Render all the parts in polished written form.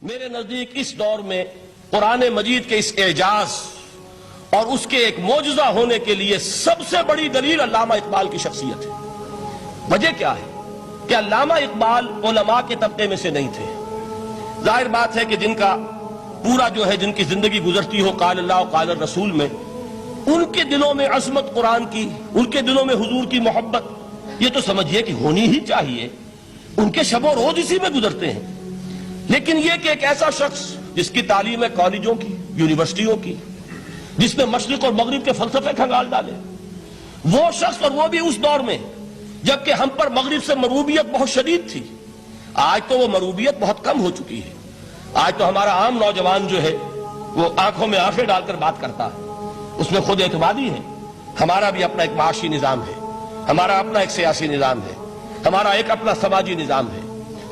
میرے نزدیک اس دور میں قرآن مجید کے اس اعجاز اور اس کے ایک معجزہ ہونے کے لیے سب سے بڑی دلیل علامہ اقبال کی شخصیت ہے۔ وجہ کیا ہے کہ علامہ اقبال علماء کے طبقے میں سے نہیں تھے۔ ظاہر بات ہے کہ جن کا پورا جو ہے جن کی زندگی گزرتی ہو قال اللہ و قال الرسول میں، ان کے دلوں میں عظمت قرآن کی، ان کے دلوں میں حضور کی محبت یہ تو سمجھیے کہ ہونی ہی چاہیے، ان کے شب و روز اسی میں گزرتے ہیں۔ لیکن یہ کہ ایک ایسا شخص جس کی تعلیم ہے کالجوں کی، یونیورسٹیوں کی، جس نے مشرق اور مغرب کے فلسفے کھنگال ڈالے، وہ شخص اور وہ بھی اس دور میں جبکہ ہم پر مغرب سے مروبیت بہت شدید تھی۔ آج تو وہ مروبیت بہت کم ہو چکی ہے۔ آج تو ہمارا عام نوجوان جو ہے وہ آنکھوں میں آنکھیں ڈال کر بات کرتا ہے، اس میں خود اعتمادی ہے۔ ہمارا بھی اپنا ایک معاشی نظام ہے، ہمارا اپنا ایک سیاسی نظام ہے، ہمارا ایک اپنا سماجی نظام ہے،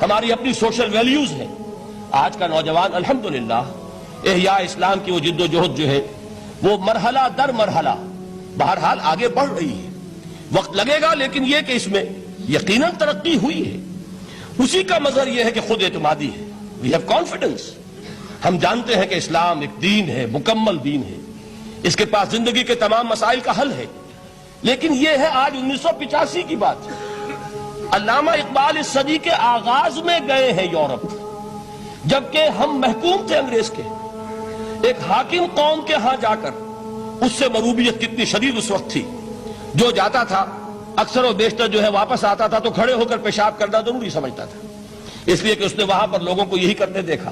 ہماری اپنی سوشل ویلیوز ہیں۔ آج کا نوجوان الحمدللہ احیاء اسلام کی وہ جد و جہد جو ہے وہ مرحلہ در مرحلہ بہرحال آگے بڑھ رہی ہے۔ وقت لگے گا لیکن یہ کہ اس میں یقیناً ترقی ہوئی ہے۔ اسی کا مظہر یہ ہے کہ خود اعتمادی ہے۔ We have confidence۔ ہم جانتے ہیں کہ اسلام ایک دین ہے، مکمل دین ہے، اس کے پاس زندگی کے تمام مسائل کا حل ہے۔ لیکن یہ ہے آج 1985 کی بات۔ علامہ اقبال اس صدی کے آغاز میں گئے ہیں یورپ، جبکہ ہم محکوم تھے انگریز کے۔ ایک حاکم قوم کے ہاں جا کر اس سے مروبیت کتنی شدید اس وقت تھی، جو جاتا تھا اکثر و بیشتر جو ہے واپس آتا تھا تو کھڑے ہو کر پیشاب کرنا ضروری سمجھتا تھا، اس لیے کہ اس نے وہاں پر لوگوں کو یہی کرتے دیکھا۔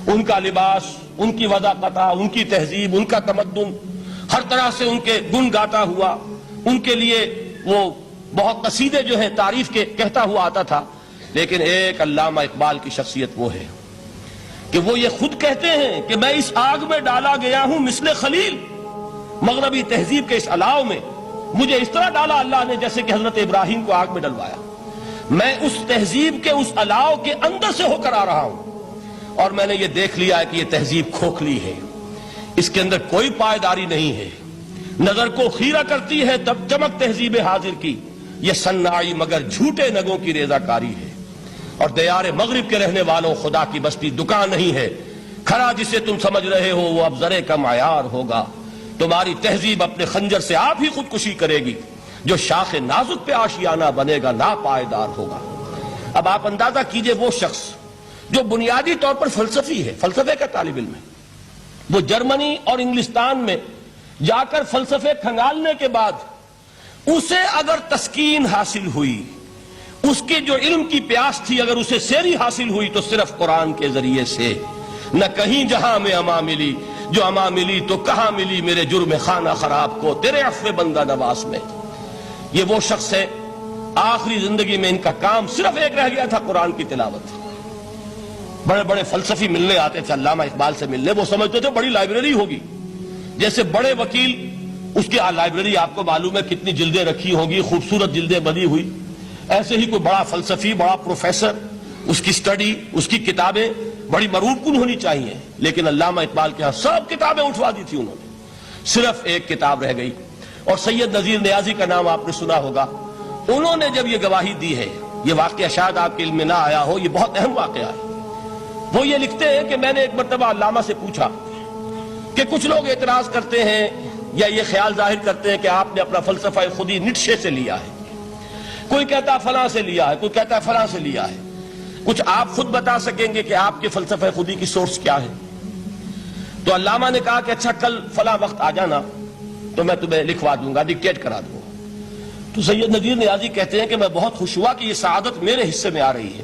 ان کا لباس، ان کی وضاقت، ان کی تہذیب، ان کا تمدن، ہر طرح سے ان کے گن گاتا ہوا، ان کے لیے وہ بہت قصیدے جو ہیں تعریف کے کہتا ہوا آتا تھا۔ لیکن ایک علامہ اقبال کی شخصیت وہ ہے کہ وہ یہ خود کہتے ہیں کہ میں اس آگ میں ڈالا گیا ہوں مثل خلیل، مغربی تہذیب کے اس الاؤ میں مجھے اس طرح ڈالا اللہ نے جیسے کہ حضرت ابراہیم کو آگ میں ڈلوایا۔ میں اس تہذیب کے اس الاؤ کے اندر سے ہو کر آ رہا ہوں، اور میں نے یہ دیکھ لیا ہے کہ یہ تہذیب کھوکھلی ہے، اس کے اندر کوئی پائیداری نہیں ہے، نظر کو خیرہ کرتی ہے تب چمک تہذیب حاضر کی، یہ صناعی مگر جھوٹے نگوں کی ریزہ کاری ہے۔ اور دیار مغرب کے رہنے والوں خدا کی بستی دکان نہیں ہے، کھرا جسے تم سمجھ رہے ہو وہ اب ذرے کا معیار ہوگا۔ تمہاری تہذیب اپنے خنجر سے آپ ہی خودکشی کرے گی، جو شاخ نازک پہ آشیانہ بنے گا ناپائیدار ہوگا۔ اب آپ اندازہ کیجئے وہ شخص جو بنیادی طور پر فلسفی ہے، فلسفے کا طالب علم ہے، وہ جرمنی اور انگلستان میں جا کر فلسفے کھنگالنے کے بعد اسے اگر تسکین حاصل ہوئی، اس کی جو علم کی پیاس تھی اگر اسے سیری حاصل ہوئی تو صرف قرآن کے ذریعے سے۔ نہ کہیں جہاں میں اما ملی، جو اما ملی تو کہاں ملی میرے جرم خانہ خراب کو تیرے عفو بندہ نواز میں۔ یہ وہ شخص ہے آخری زندگی میں ان کا کام صرف ایک رہ گیا تھا، قرآن کی تلاوت۔ بڑے بڑے فلسفی ملنے آتے تھے علامہ اقبال سے ملنے، وہ سمجھتے تھے بڑی لائبریری ہوگی، جیسے بڑے وکیل اس کی لائبریری آپ کو معلوم ہے کتنی جلدیں رکھی ہوں گی، خوبصورت جلدیں بنی ہوئی، ایسے ہی کوئی بڑا فلسفی، بڑا پروفیسر، اس کی سٹڈی، اس کی کتابیں بڑی مرغوب کن ہونی چاہیے۔ لیکن علامہ اقبال کے ہاں سب کتابیں اٹھوا دی تھی انہوں نے، صرف ایک کتاب رہ گئی، اور سید نذیر نیازی کا نام آپ نے سنا ہوگا۔ انہوں نے جب یہ گواہی دی ہے، یہ واقعہ شاید آپ کے علم میں نہ آیا ہو، یہ بہت اہم واقعہ ہے۔ وہ یہ لکھتے ہیں کہ میں نے ایک مرتبہ علامہ سے پوچھا کہ کچھ لوگ اعتراض کرتے ہیں یا یہ خیال ظاہر کرتے ہیں کہ آپ نے اپنا فلسفہ خودی نیٹشے سے لیا ہے، کوئی کہتا فلاں سے لیا ہے، کوئی کہتا فلاں سے لیا ہے، کچھ آپ خود بتا سکیں گے کہ آپ کے فلسفہ خودی کی سورس کیا ہے؟ تو علامہ نے کہا کہ اچھا کل فلاں وقت آ جانا تو میں تمہیں لکھوا دوں گا، ڈکٹیٹ کرا دوں گا۔ تو سید نذیر نیازی کہتے ہیں کہ میں بہت خوش ہوا کہ یہ سعادت میرے حصے میں آ رہی ہے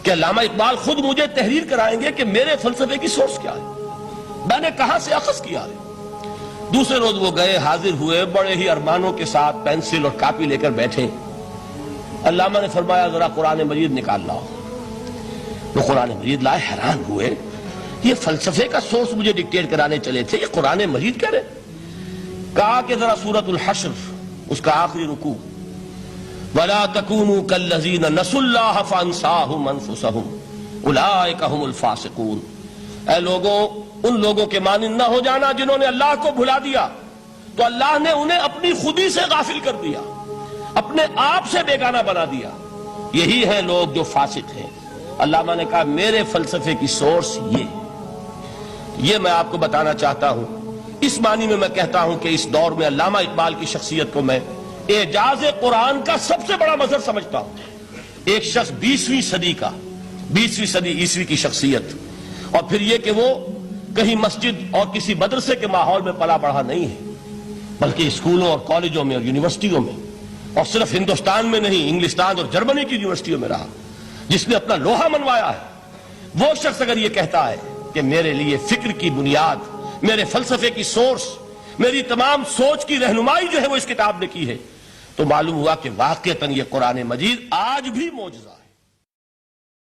کہ علامہ اقبال خود مجھے تحریر کرائیں گے کہ میرے فلسفے کی سورس کیا ہے، میں نے کہاں سے اخذ کیا ہے۔ دوسرے روز وہ گئے، حاضر ہوئے، بڑے ہی ارمانوں کے ساتھ پینسل اور کاپی لے کر بیٹھے۔ علامہ نے فرمایا ذرا قرآن مجید نکال لاؤ۔ وہ قرآن مجید لائے، حیران ہوئے، یہ فلسفے کا سورس مجھے ڈکٹیٹ کرانے چلے تھے، یہ قرآن مجید کہہ رہے۔ کہا کہ ذرا سورۃ الحشر اس کا آخری رکوع، وَلَا تَكُونُوا كَالَّذِينَ نَسُوا اللَّهَ فَأَنسَاهُمْ أَنفُسَهُمْ أُولَٰئِكَ هُمُ الْفَاسِقُونَ۔ اے لوگوں، ان لوگوں کے مانند نہ ہو جانا جنہوں نے اللہ کو بھلا دیا تو اللہ نے انہیں اپنی خودی سے غافل کر دیا، اپنے آپ سے بیگانہ بنا دیا، یہی ہیں لوگ جو فاسق ہیں۔ علامہ نے کہا میرے فلسفے کی سورس یہ میں آپ کو بتانا چاہتا ہوں. اس معنی میں کہتا ہوں کہ اس دور میں علامہ اقبال کی شخصیت کو میں اعجاز قرآن کا سب سے بڑا مظہر سمجھتا ہوں. ایک شخص 20ویں صدی عیسوی کی شخصیت، اور پھر یہ کہ وہ کہیں مسجد اور کسی مدرسے کے ماحول میں پلا بڑھا نہیں ہے، بلکہ اسکولوں اور کالجوں میں اور یونیورسٹیوں میں، اور صرف ہندوستان میں نہیں، انگلستان اور جرمنی کی یونیورسٹیوں میں رہا، جس نے اپنا لوہا منوایا ہے. وہ شخص اگر یہ کہتا ہے کہ میرے لیے فکر کی بنیاد، میرے فلسفے کی سورس، میری تمام سوچ کی رہنمائی جو ہے وہ اس کتاب نے کی ہے، تو معلوم ہوا کہ واقعتاً یہ قرآن مجید آج بھی معجزہ ہے.